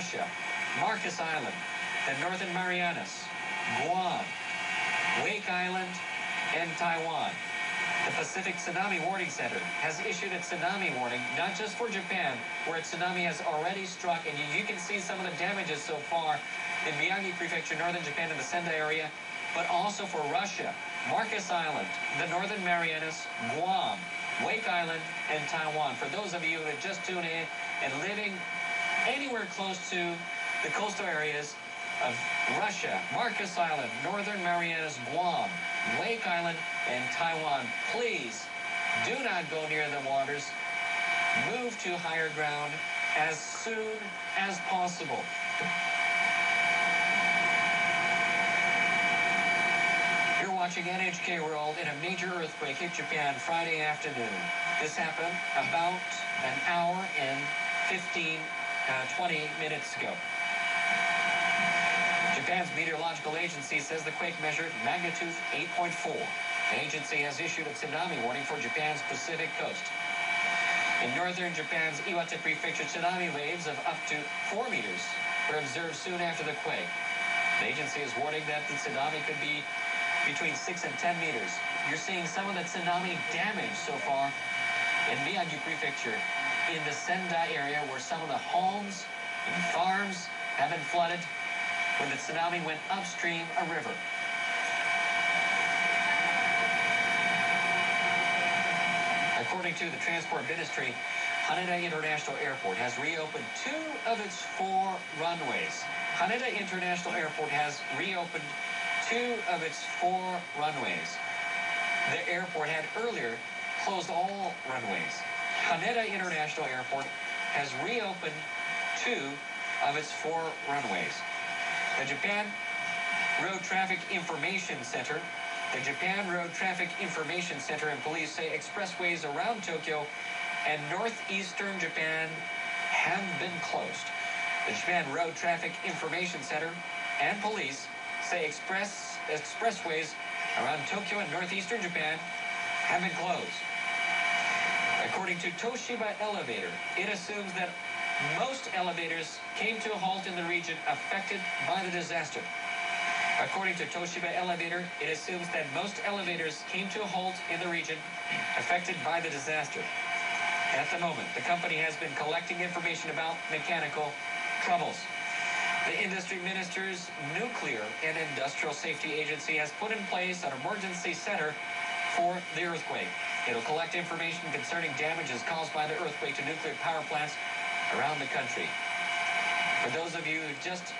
Russia, Marcus Island, the Northern Marianas, Guam, Wake Island, and Taiwan. The Pacific Tsunami Warning Center has issued a tsunami warning, not just for Japan, where a tsunami has already struck, and you can see some of the damages so far in Miyagi Prefecture, northern Japan, in the Sendai area, but also for Russia, Marcus Island, the Northern Marianas, Guam, Wake Island, and Taiwan. For those of you who have just tuned in and living anywhere close to the coastal areas of Russia, Marcus Island, Northern Marianas, Guam, Wake Island, and Taiwan, please do not go near the waters. Move to higher ground as soon as possible. You're watching NHK World, and a major earthquake hit Japan Friday afternoon. This happened about an hour and 20 minutes ago. Japan's meteorological agency says the quake measured magnitude 8.4. The agency has issued a tsunami warning for Japan's Pacific coast. In northern Japan's Iwate Prefecture, tsunami waves of up to 4 meters were observed soon after the quake. The agency is warning that the tsunami could be between 6 and 10 meters. You're seeing some of the tsunami damage so far in Miyagi Prefecture, in the Sendai area, where some of the homes and farms have been flooded when the tsunami went upstream a river. According to the Transport Ministry, Haneda International Airport has reopened 2 of its 4 runways. Haneda International Airport has reopened 2 of its 4 runways. The airport had earlier closed all runways. Haneda International Airport has reopened 2 of its 4 runways. The Japan Road Traffic Information Center and police say expressways around Tokyo and northeastern Japan have been closed. The Japan Road Traffic Information Center and police say expressways around Tokyo and northeastern Japan have been closed. According to Toshiba Elevator, it assumes that most elevators came to a halt in the region affected by the disaster. According to Toshiba Elevator, it assumes that most elevators came to a halt in the region affected by the disaster. At the moment, the company has been collecting information about mechanical troubles. The industry minister's Nuclear and Industrial Safety Agency has put in place an emergency center for the earthquake. It'll collect information concerning damages caused by the earthquake to nuclear power plants around the country. For those of you who just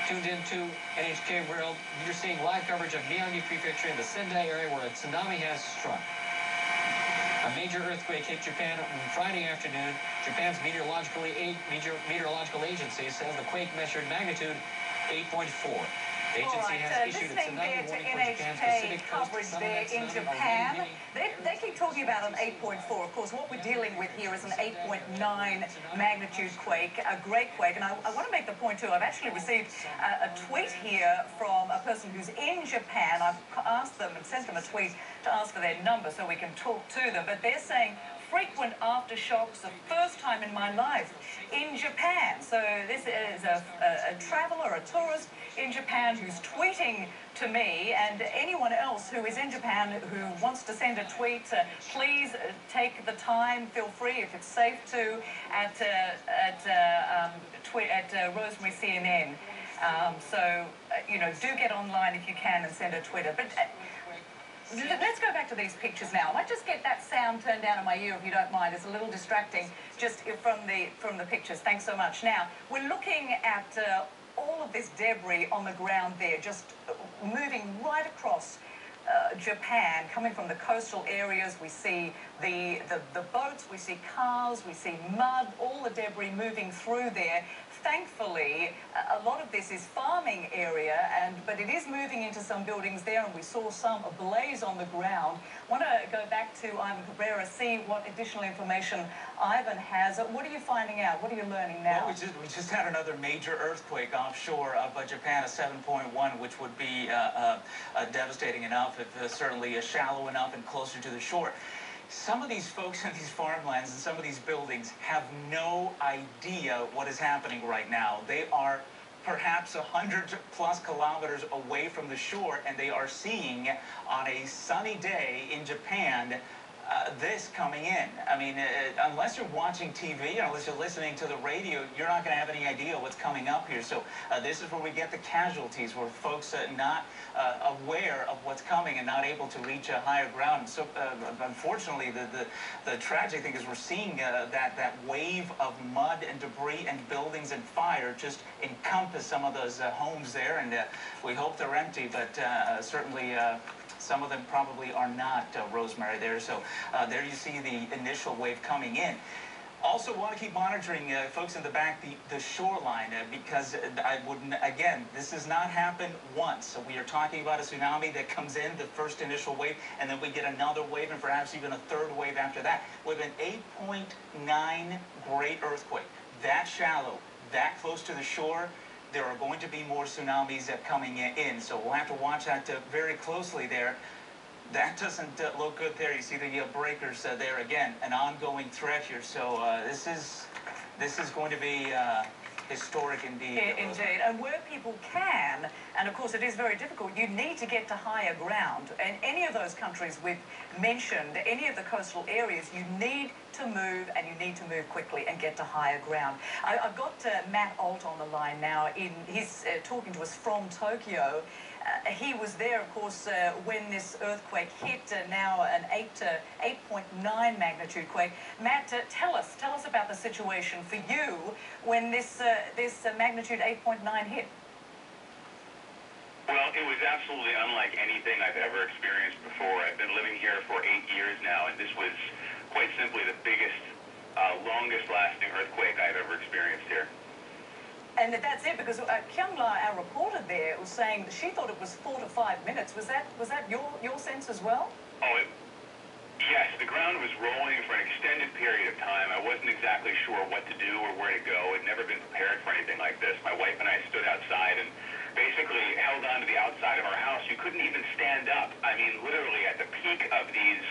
tuned into NHK World, you're seeing live coverage of Miyagi Prefecture in the Sendai area, where a tsunami has struck. A major earthquake hit Japan on Friday afternoon. Japan's meteorological agency says the quake measured magnitude 8.4. The agency has issued a tsunami warning for Japan's Pacific coverage there in Japan. They keep talking about an 8.4. Of course, what we're dealing with here is an 8.9 magnitude quake, a great quake. And I want to make the point, too, I've actually received a tweet here from a person who's in Japan. I've asked them and sent them a tweet to ask for their number so we can talk to them. But they're saying frequent aftershocks, the first time in my life in Japan. So this is a traveler, a tourist in Japan who's tweeting to me, and anyone else who is in Japan who wants to send a tweet, please take the time, feel free if it's safe to, at Rosemary CNN. You know, do get online if you can and send a Twitter. But let's go back to these pictures now. I might just get that sound turned down in my ear if you don't mind. It's a little distracting just from the pictures. Thanks so much. Now, we're looking at all of this debris on the ground there, just moving right across Japan, coming from the coastal areas. We see the boats, we see cars, we see mud, all the debris moving through there. Thankfully, a lot of this is farming area, but it is moving into some buildings there, and we saw some ablaze on the ground. I want to go back to Ivan Cabrera, see what additional information Ivan has. What are you finding out? What are you learning now? Well, we just had another major earthquake offshore of Japan, a 7.1, which would be devastating enough, if certainly shallow enough and closer to the shore. some of these folks in these farmlands and some of these buildings have no idea what is happening right now. They are perhaps 100+ kilometers away from the shore, and they are seeing on a sunny day in Japan this coming in. I mean, unless you're watching TV, or unless you're listening to the radio, you're not going to have any idea what's coming up here. So this is where we get the casualties, where folks are not aware of what's coming and not able to reach a higher ground. So unfortunately, the tragic thing is we're seeing that wave of mud and debris and buildings and fire just encompass some of those homes there, and we hope they're empty, but certainly some of them probably are not, Rosemary, there. So there you see the initial wave coming in. Also want to keep monitoring, folks in the back, the shoreline, because I wouldn't, again, this has not happened once. So we are talking about a tsunami that comes in, the first initial wave, and then we get another wave and perhaps even a third wave after that. With an 8.9 great earthquake, that shallow, that close to the shore, there are going to be more tsunamis coming in. So we'll have to watch that very closely there. That doesn't look good there. You see the breakers there again, an ongoing threat here. So this is going to be historic indeed. Indeed, and where people can, and of course it is very difficult, you need to get to higher ground. And any of those countries we've mentioned, any of the coastal areas, you need to move, and you need to move quickly and get to higher ground. I've got Matt Alt on the line now. He's talking to us from Tokyo. He was there, of course, when this earthquake hit, now an 8.9 magnitude quake. Matt, tell us about the situation for you when this magnitude 8.9 hit. Well, it was absolutely unlike anything I've ever experienced before. I've been living here for 8 years now, and this was quite simply the biggest, longest-lasting earthquake I've ever experienced here. And that's it, because Kyung-la, our reporter there, was saying she thought it was 4 to 5 minutes. Was that your sense as well? Oh, yes. The ground was rolling for an extended period of time. I wasn't exactly sure what to do or where to go. I'd never been prepared for anything like this. My wife and I stood outside and basically held on to the outside of our house. You couldn't even stand up. I mean, literally at the peak of these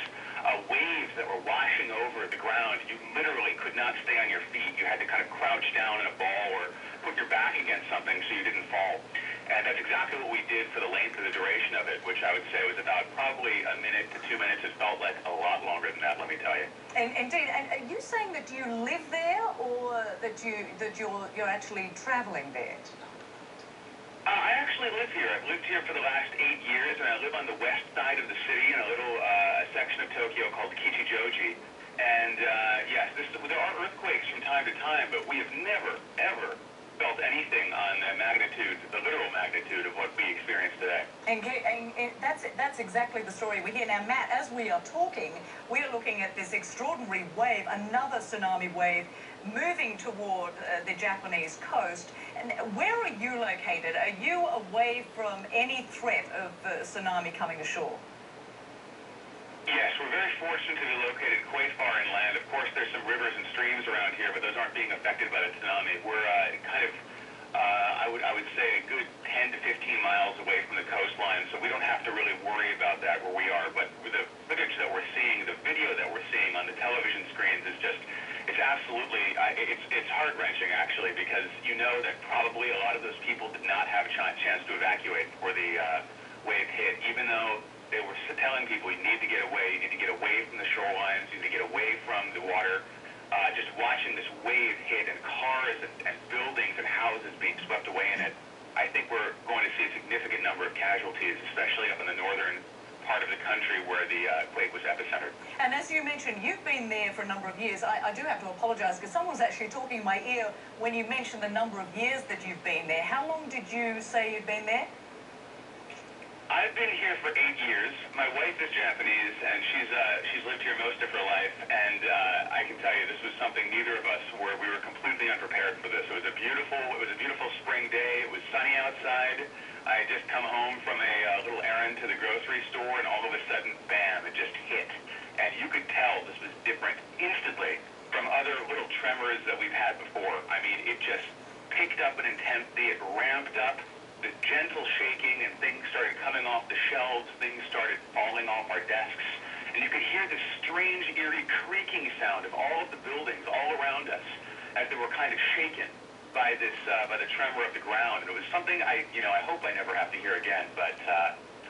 waves that were washing over the ground, you literally could not stay on your feet. You had to kind of crouch down in a ball or put your back against something so you didn't fall. And that's exactly what we did for the length of the duration of it, which I would say was about probably a minute to 2 minutes. It felt like a lot longer than that, let me tell you. And indeed, and are you saying that you live there, or that you're actually traveling there? I actually live here. I've lived here for the last 8 years, and I live on the west side of the city in a little section of Tokyo called Kichijoji. And yes, there are earthquakes from time to time, but we have never, ever felt anything on the magnitude, the literal magnitude of what we experienced today. And that's exactly the story we hear. Now, Matt, as we are talking, we are looking at this extraordinary wave, another tsunami wave, moving toward the Japanese coast. And where are you located? Are you away from any threat of tsunami coming ashore? Yes, we're very fortunate to be located quite far inland. Of course, there's some rivers and streams around here, but those aren't being affected by the tsunami. We're kind of, I would say, a good 10 to 15 miles away from the coastline, so we don't have to really worry about that where we are. But with the footage that we're seeing, the video that we're seeing on the television screens is just, it's absolutely, it's heart-wrenching, actually, because you know that probably a lot of those people did not have a chance to evacuate before the wave hit, even though they were telling people you need to get away, you need to get away from the shorelines, you need to get away from the water. Just watching this wave hit and cars and buildings and houses being swept away in it, I think we're going to see a significant number of casualties, especially up in the northern part of the country where the quake was epicentered. And as you mentioned, you've been there for a number of years. I do have to apologize, because someone was actually talking in my ear when you mentioned the number of years that you've been there. How long did you say you'd been there? I've been here for 8 years. My wife is Japanese, and she's lived here most of her life. And I can tell you, this was something neither of us were. We were completely unprepared for this. It was a beautiful spring day. It was sunny outside. I had just come home from a little errand to the grocery store, and all of a sudden, bam! It just hit, and you could tell this was different instantly from other little tremors that we've had before. I mean, it just picked up in intensity. It ramped up. The gentle shaking, and things started coming off the shelves, things started falling off our desks, and you could hear this strange, eerie creaking sound of all of the buildings all around us as they were kind of shaken by this, by the tremor of the ground. And it was something I hope I never have to hear again, but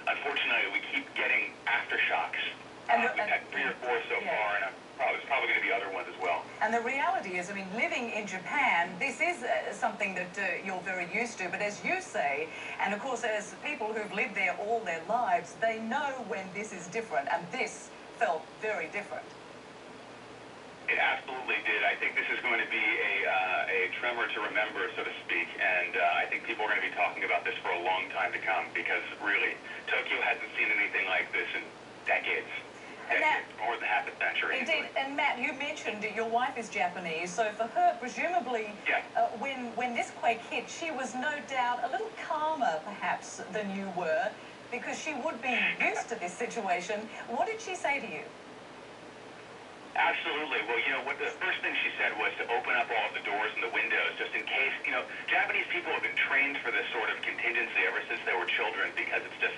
unfortunately we keep getting aftershocks. We've had 3 or 4 so far, and there's probably going to be other ones as well. And the reality is, I mean, living in Japan, this is something that you're very used to. But as you say, and of course as people who've lived there all their lives, they know when this is different, and this felt very different. It absolutely did. I think this is going to be a tremor to remember, so to speak, and I think people are going to be talking about this for a long time to come, because really, Tokyo hasn't seen anything like this in decades. More than half a century. Indeed, and Matt, you mentioned your wife is Japanese, so for her, presumably, when this quake hit, she was no doubt a little calmer, perhaps, than you were, because she would be used to this situation. What did she say to you? Absolutely. Well, what the first thing she said was to open up all of the doors and the windows, just in case. Japanese people have been trained for this sort of contingency ever since they were children, because it's just